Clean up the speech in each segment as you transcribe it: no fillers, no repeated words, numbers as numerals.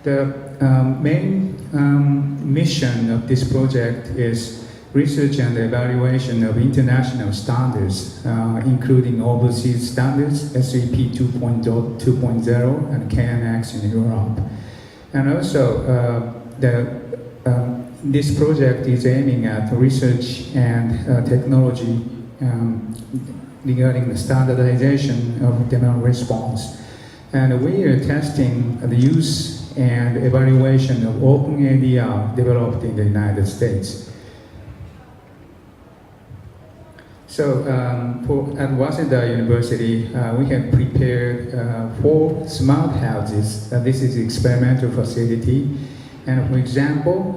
The main mission of this project is research and evaluation of international standards, including overseas standards, SAP 2.0 and KNX in Europe. And also, this project is aiming at research and technology regarding the standardization of demand response. And we are testing the use and evaluation of OpenADR developed in the United States. So at Waseda University, we have prepared 4 smart houses. This is the experimental facility. And for example,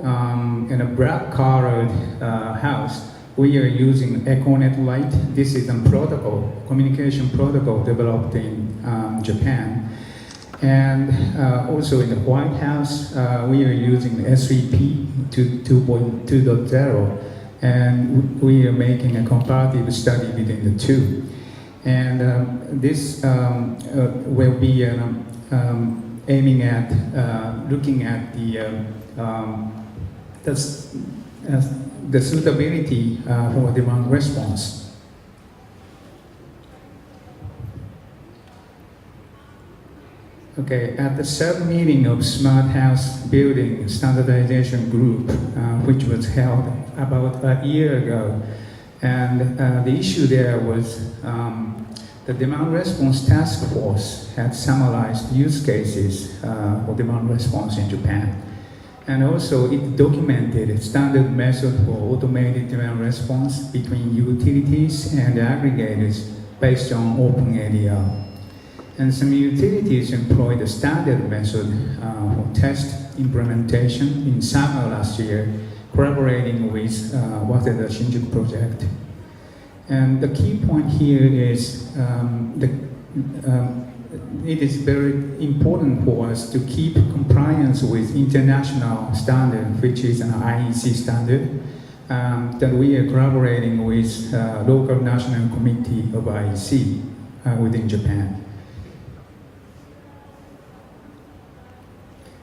in a black-colored house, we are using EcoNet Light. This is a protocol, communication protocol developed in Japan. And also in the White House, we are using SVP 2.0, and we are making a comparative study between the two. And this will be aiming at looking at the suitability for demand response. Okay, at the sub-meeting of Smart House Building Standardization Group, which was held about a year ago, and the issue there was the Demand Response Task Force had summarized use cases for demand response in Japan. And also it documented a standard method for automated demand response between utilities and aggregators based on OpenADR. And some utilities employed the standard method for test implementation in summer last year, collaborating with Waseda Shinjuku project. And the key point here is it is very important for us to keep compliance with international standard, which is an IEC standard, that we are collaborating with local national committee of IEC within Japan.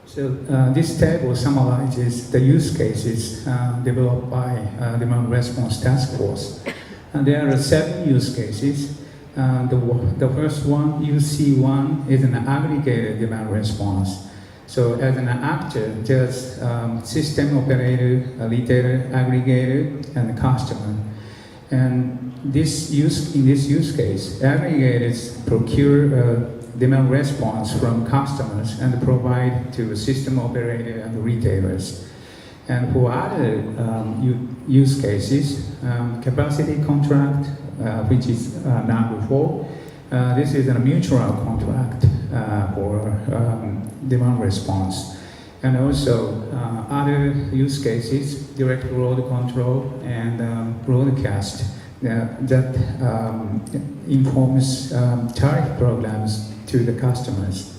So this table summarizes the use cases developed by Demand Response Task Force. And there are 7 use cases. The first one, UC1, is an aggregated demand response. So as an actor, there's system operator, a retailer, aggregator, and a customer. And in this use case, aggregators procure demand response from customers and provide to the system operator and the retailers. And for other use cases, capacity contract, which is number 4, this is a mutual contract for demand response. And also other use cases, direct load control and broadcast that informs tariff programs to the customers.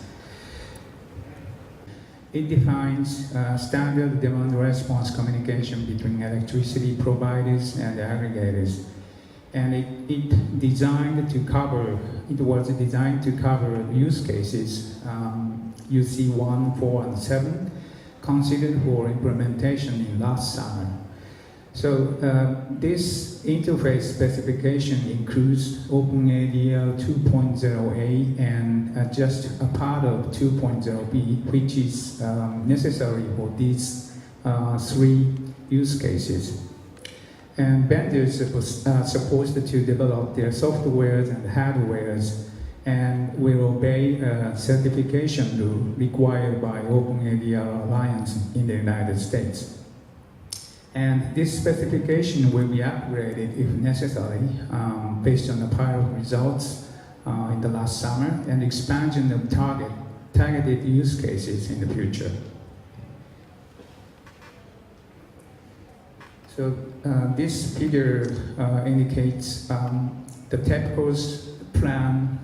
It defines standard demand response communication between electricity providers and aggregators. And it was designed to cover use cases UC1, 4, and 7, considered for implementation in last summer. So this interface specification includes OpenADR 2.0a and just a part of 2.0b, which is necessary for these 3 use cases. And vendors are supposed to develop their softwares and hardwares and will obey a certification rule required by OpenADR Alliance in the United States. And this specification will be upgraded if necessary based on the pilot results in the last summer and expansion of targeted use cases in the future. So this figure indicates the TEPCO's plan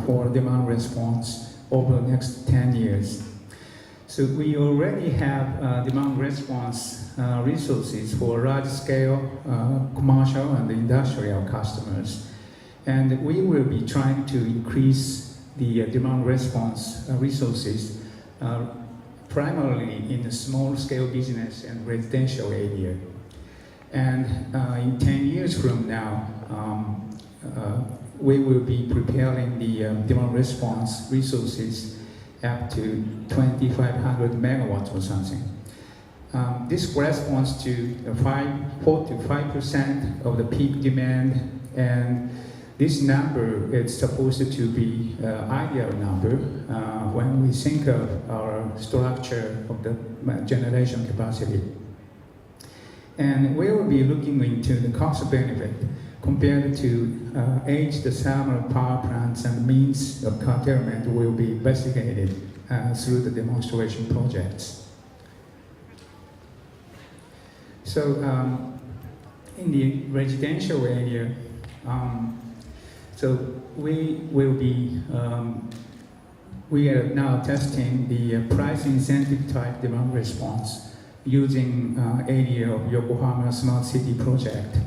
for demand response over the next 10 years. So we already have demand response resources for large-scale commercial and industrial customers. And we will be trying to increase the demand response resources primarily in the small-scale business and residential area. And in 10 years from now, we will be preparing the demand response resources up to 2,500 megawatts or something. This corresponds to 4 to 5% of the peak demand, and this number is supposed to be ideal number when we think of our structure of the generation capacity. And we will be looking into the cost benefit compared to aged thermal power plants, and means of curtailment will be investigated through the demonstration projects. So in the residential area, so we will be, we are now testing the price incentive type demand response using area of Yokohama Smart City project.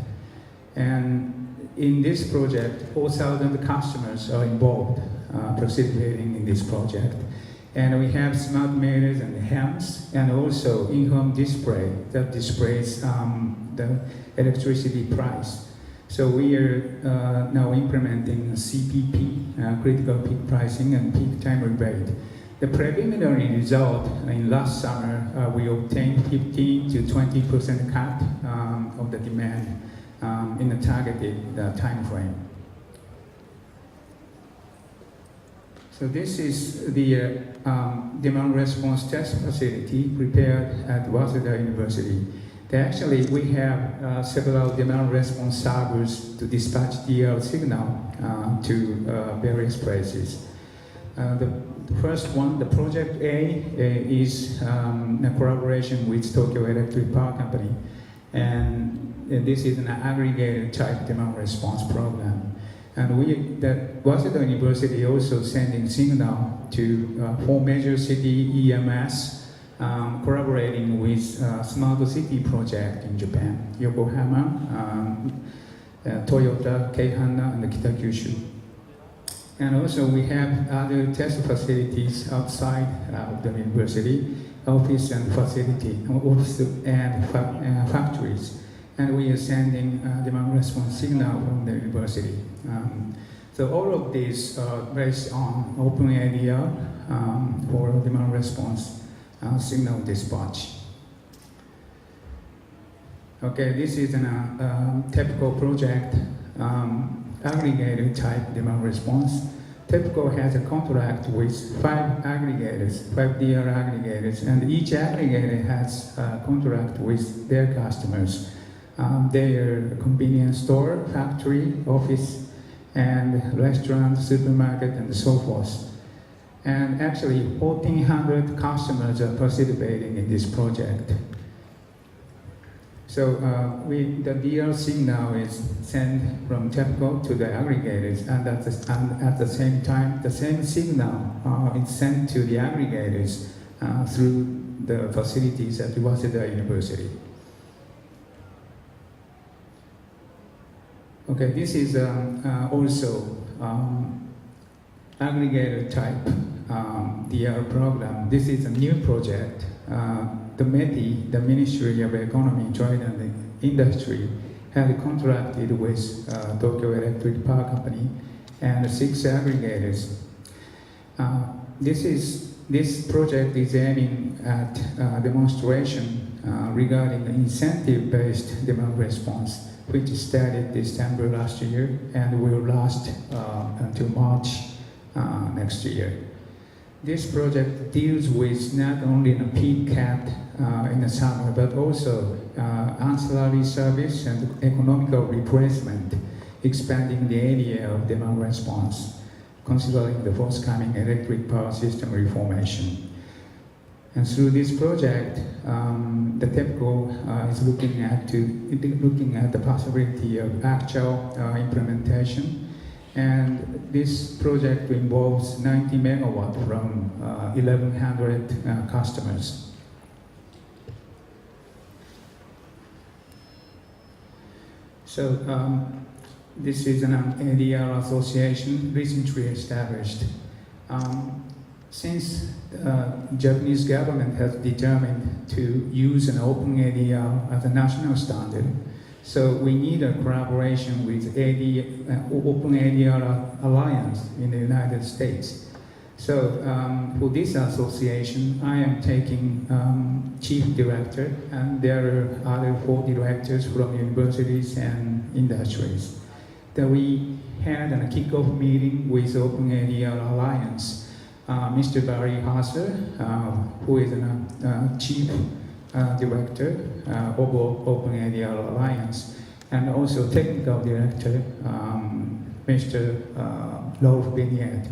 And in this project, 4,000 customers are involved, participating in this project. And we have smart meters and HEMS, and also in-home display that displays the electricity price. So we are now implementing CPP, critical peak pricing, and peak time rebate. The preliminary result in last summer, we obtained 15 to 20% cut of the demand in the targeted time frame. So this is the demand response test facility prepared at Waseda University. Actually, we have several demand response servers to dispatch DL signal to various places. The first one, the project A, is a collaboration with Tokyo Electric Power Company, and this is an aggregated type demand response program. And Waseda University also sending signal to 4 major city EMS, collaborating with Smart City project in Japan, Yokohama, Toyota, Keihana, and Kitakyushu. And also we have other test facilities outside of the university, office and factories. And we are sending demand response signal from the university. So all of these are based on open area for demand response signal dispatch. Okay, this is a typical project, aggregated type demand response. TEPCO has a contract with 5 aggregators, 5 DR aggregators, and each aggregator has a contract with their customers. Their convenience store, factory, office, and restaurant, supermarket, and so forth. And actually, 1,400 customers are participating in this project. So the DR signal is sent from TEPCO to the aggregators, and at the same time, the same signal is sent to the aggregators through the facilities at Waseda University. Okay, this is also aggregator type DR program. This is a new project. The METI, the Ministry of Economy, Trade and Industry, had contracted with Tokyo Electric Power Company and 6 aggregators. This project is aiming at demonstration regarding the incentive-based demand response, which started December last year and will last until March next year. This project deals with not only the peak cap in the summer, but also ancillary service and economical replacement, expanding the area of demand response, considering the forthcoming electric power system reformation. And through this project, the TEPCO is looking at the possibility of actual implementation. And this project involves 90 megawatt from 1,100 customers. So this is an ADR association recently established. since Japanese government has determined to use an open ADR as a national standard, so we need a collaboration with Open ADR Alliance in the United States. So for this association, I am taking chief director, and there are other 4 directors from universities and industries. Then we had a kickoff meeting with Open ADR Alliance. Mr. Barry Hasser, who is a chief director of Open ADR Alliance, and also technical director, Mr. Rolf Vignette.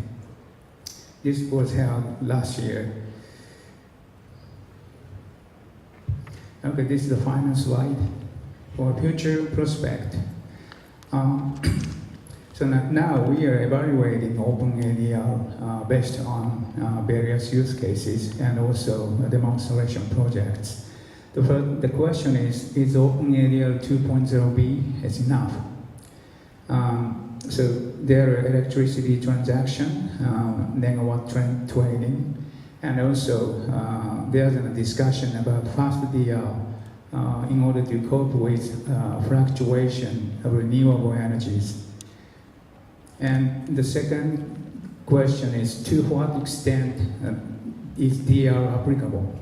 This was held last year. Okay, this is the final slide for future prospect. So now we are evaluating Open ADR based on various use cases and also demonstration projects. The question is Open ADR 2.0b is enough? So there are electricity transaction, megawatt trading, and also there's a discussion about fast DL in order to cope with fluctuation of renewable energies. And the second question is, to what extent is DL applicable?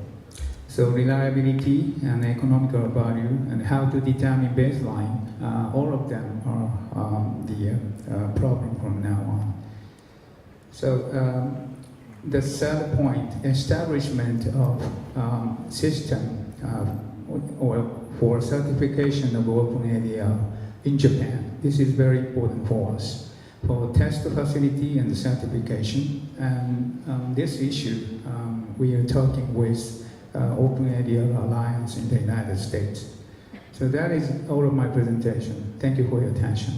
So reliability and economical value and how to determine baseline, all of them are the problem from now on. So the third point, establishment of system or for certification of Open ADR in Japan. This is very important for us, for test facility and certification. And this issue, we are talking with Open ADR Alliance in the United States. So that is all of my presentation. Thank you for your attention.